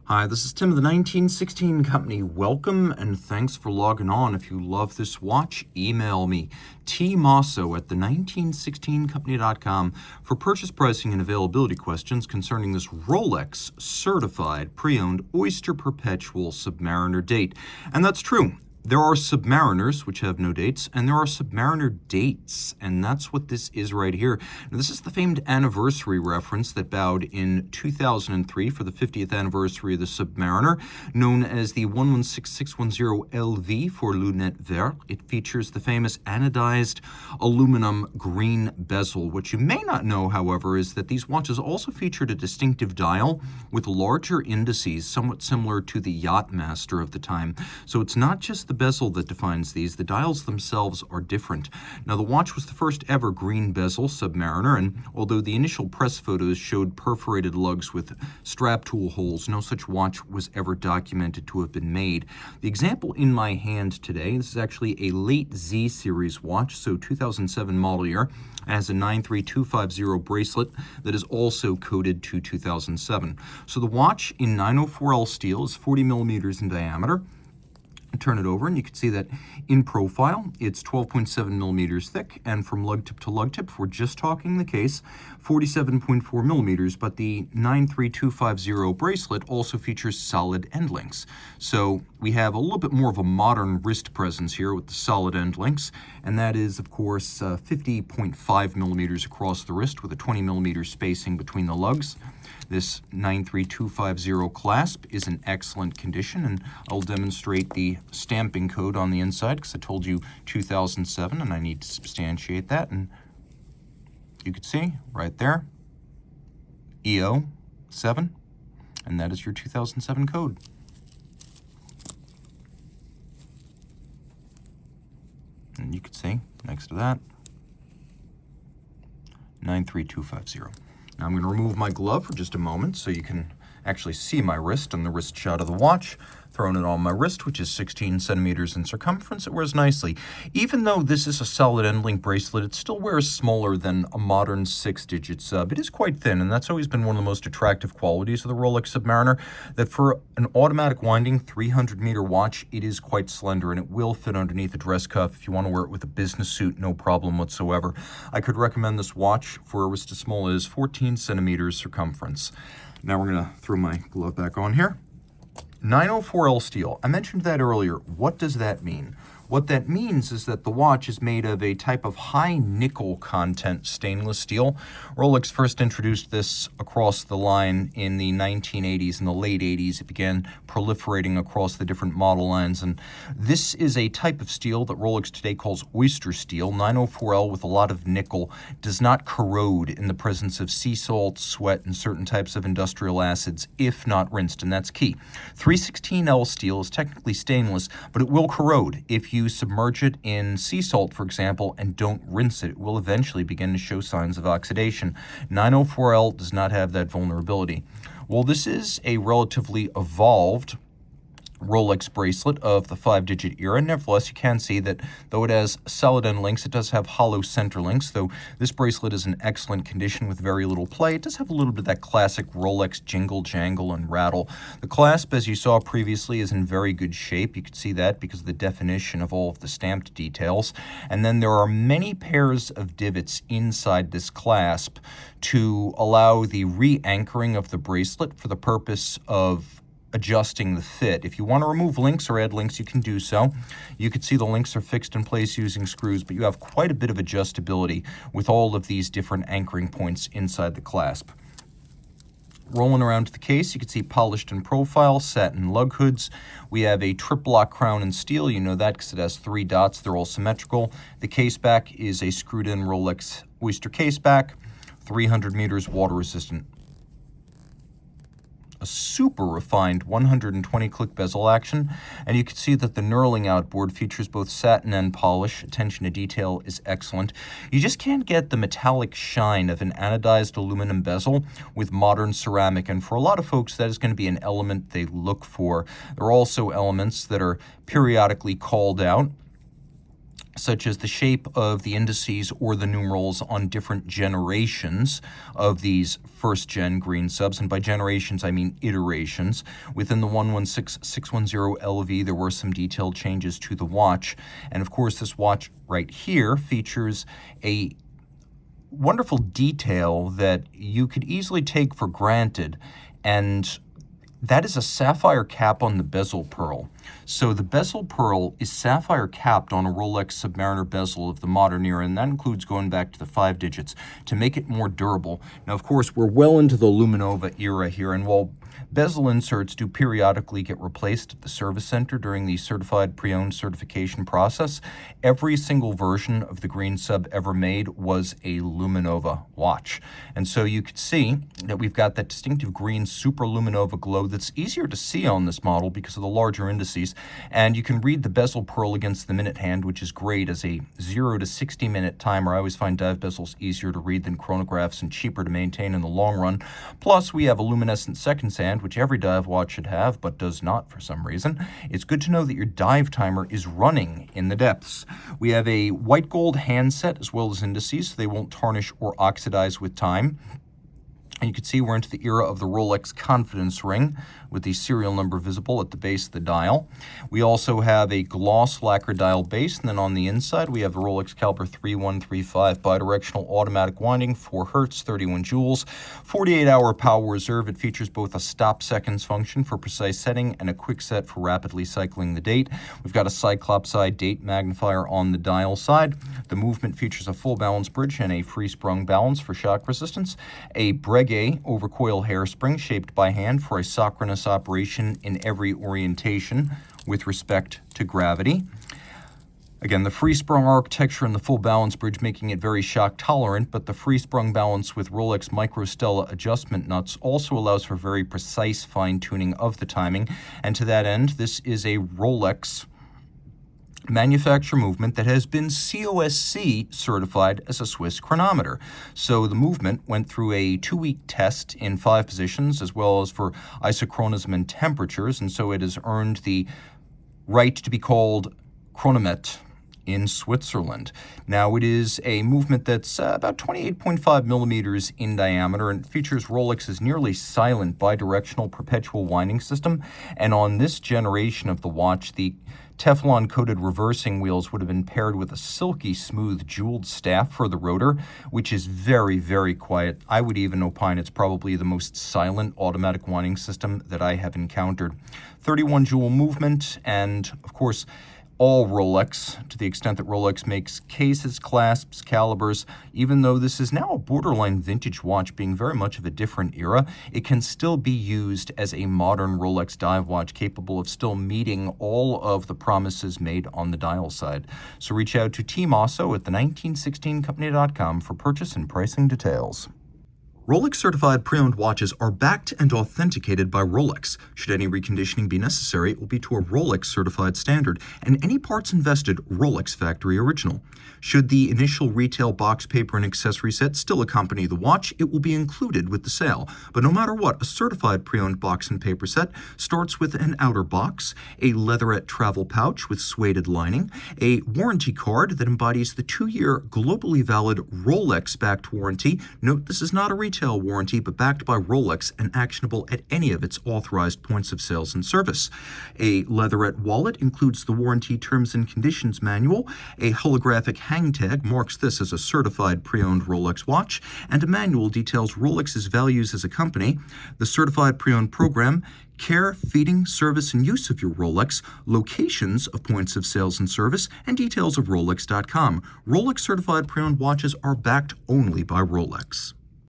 Hi, this is Tim of the 1916 Company. Welcome and thanks for logging on. If you love this watch, email me, Team Mosso at the1916company.com for purchase pricing and availability questions concerning this Rolex Certified Pre-Owned Oyster Perpetual Submariner date. And that's true. There are Submariners, which have no dates, and there are Submariner dates, and that's what this is right here. Now, this is the famed anniversary reference that bowed in 2003 for the 50th anniversary of the Submariner, known as the 116610LV for Lunette Vert. It features the famous anodized aluminum green bezel. What you may not know, however, is that these watches also featured a distinctive dial with larger indices, somewhat similar to the Yachtmaster of the time. So it's not just the bezel that defines these, the dials themselves are different. Now, the watch was the first ever green bezel Submariner, and although the initial press photos showed perforated lugs with strap tool holes, no such watch was ever documented to have been made. The example in my hand today, this is actually a late Z series watch, so 2007 model year, has a 93250 bracelet that is also coded to 2007. So the watch in 904L steel is 40 millimeters in diameter. Turn it over and you can see that in profile it's 12.7 millimeters thick, and from lug tip to lug tip, if we're just talking the case, 47.4 millimeters. But the 93250 bracelet also features solid end links, so we have a little bit more of a modern wrist presence here with the solid end links, and that is of course 50.5 millimeters across the wrist with a 20 millimeter spacing between the lugs. This 93250 clasp is in excellent condition, and I'll demonstrate the stamping code on the inside because I told you 2007 and I need to substantiate that. And you can see right there, EO7, and that is your 2007 code. And you can see next to that, 93250. Now I'm going to remove my glove for just a moment so you can actually see my wrist and the wrist shot of the watch. Throwing it on my wrist, which is 16 centimeters in circumference, it wears nicely. Even though this is a solid end link bracelet, it still wears smaller than a modern 6-digit sub. It is quite thin, and that's always been one of the most attractive qualities of the Rolex Submariner, that for an automatic winding 300-meter watch, it is quite slender, and it will fit underneath a dress cuff. If you want to wear it with a business suit, no problem whatsoever. I could recommend this watch for a wrist as small as 14 centimeters circumference. Now we're going to throw my glove back on here. 904L steel. I mentioned that earlier. What does that mean? What that means is that the watch is made of a type of high nickel content stainless steel. Rolex first introduced this across the line in the 1980s. In the late 80s, it began proliferating across the different model lines. And this is a type of steel that Rolex today calls Oyster steel. 904L with a lot of nickel does not corrode in the presence of sea salt, sweat, and certain types of industrial acids if not rinsed, and that's key. 316L steel is technically stainless, but it will corrode if you submerge it in sea salt, for example, and don't rinse it. It will eventually begin to show signs of oxidation. 904L does not have that vulnerability. Well, this is a relatively evolved Rolex bracelet of the 5-digit era. Nevertheless, you can see that though it has solid end links, it does have hollow center links. Though this bracelet is in excellent condition with very little play, it does have a little bit of that classic Rolex jingle, jangle, and rattle. The clasp, as you saw previously, is in very good shape. You can see that because of the definition of all of the stamped details. And then there are many pairs of divots inside this clasp to allow the re-anchoring of the bracelet for the purpose of adjusting the fit. If you want to remove links or add links, you can do so. You can see the links are fixed in place using screws, but you have quite a bit of adjustability with all of these different anchoring points inside the clasp. Rolling around to the case, you can see polished in profile, satin lug hoods. We have a triple lock crown in steel. You know that because it has 3 dots. They're all symmetrical. The case back is a screwed-in Rolex Oyster case back, 300 meters water resistant. A super refined 120 click bezel action, and you can see that the knurling outboard features both satin and polish. Attention to detail is excellent. You just can't get the metallic shine of an anodized aluminum bezel with modern ceramic, and for a lot of folks that is going to be an element they look for. There are also elements that are periodically called out, such as the shape of the indices or the numerals on different generations of these first-gen green subs. And by generations, I mean iterations. Within the 116610 LV, there were some detailed changes to the watch. And of course, this watch right here features a wonderful detail that you could easily take for granted, and that is a sapphire cap on the bezel pearl. So the bezel pearl is sapphire capped on a Rolex Submariner bezel of the modern era, and that includes going back to the 5 digits to make it more durable. Now, of course, we're well into the Luminova era here, and while bezel inserts do periodically get replaced at the service center during the certified pre-owned certification process, every single version of the green sub ever made was a Luminova watch. And so you could see that we've got that distinctive green super Luminova glow that's easier to see on this model because of the larger indices. And you can read the bezel pearl against the minute hand, which is great as a 0 to 60 minute timer. I always find dive bezels easier to read than chronographs and cheaper to maintain in the long run. Plus, we have a luminescent seconds hand, which every dive watch should have, but does not for some reason. It's good to know that your dive timer is running in the depths. We have a white gold handset as well as indices, so they won't tarnish or oxidize with time. And you can see we're into the era of the Rolex Confidence Ring with the serial number visible at the base of the dial. We also have a gloss lacquer dial base, and then on the inside we have the Rolex caliber 3135 bidirectional automatic winding, 4 Hertz, 31 joules, 48-hour power reserve. It features both a stop seconds function for precise setting and a quick set for rapidly cycling the date. We've got a Cyclops side date magnifier on the dial side. The movement features a full balance bridge and a free-sprung balance for shock resistance, a Breguet overcoil hairspring shaped by hand for a synchronous operation in every orientation with respect to gravity. Again, the free-sprung architecture and the full balance bridge making it very shock tolerant, but the free-sprung balance with Rolex Microstella adjustment nuts also allows for very precise fine-tuning of the timing. And to that end, this is a Rolex manufacturer movement that has been COSC certified as a Swiss chronometer. So the movement went through a 2-week test in 5 positions as well as for isochronism and temperatures, and so it has earned the right to be called chronomet in Switzerland. Now, it is a movement that's about 28.5 millimeters in diameter and features Rolex's nearly silent bidirectional perpetual winding system. And on this generation of the watch, the Teflon-coated reversing wheels would have been paired with a silky smooth jeweled staff for the rotor, which is very, very quiet. I would even opine it's probably the most silent automatic winding system that I have encountered. 31 jewel movement, and of course, all Rolex, to the extent that Rolex makes cases, clasps, calibers. Even though this is now a borderline vintage watch, being very much of a different era, it can still be used as a modern Rolex dive watch capable of still meeting all of the promises made on the dial side. So reach out to Team Mosso at the1916company.com for purchase and pricing details. Rolex Certified Pre-Owned watches are backed and authenticated by Rolex. Should any reconditioning be necessary, it will be to a Rolex Certified standard, and any parts invested Rolex Factory Original. Should the initial retail box, paper, and accessory set still accompany the watch, it will be included with the sale. But no matter what, a certified pre-owned box and paper set starts with an outer box, a leatherette travel pouch with suede lining, a warranty card that embodies the 2-year globally valid Rolex-backed warranty. Note this is not a retail warranty, but backed by Rolex and actionable at any of its authorized points of sales and service. A leatherette wallet includes the warranty terms and conditions manual. A holographic hang tag marks this as a certified pre-owned Rolex watch, and a manual details Rolex's values as a company, the certified pre-owned program, care, feeding, service, and use of your Rolex, locations of points of sales and service, and details of Rolex.com. Rolex certified pre-owned watches are backed only by Rolex.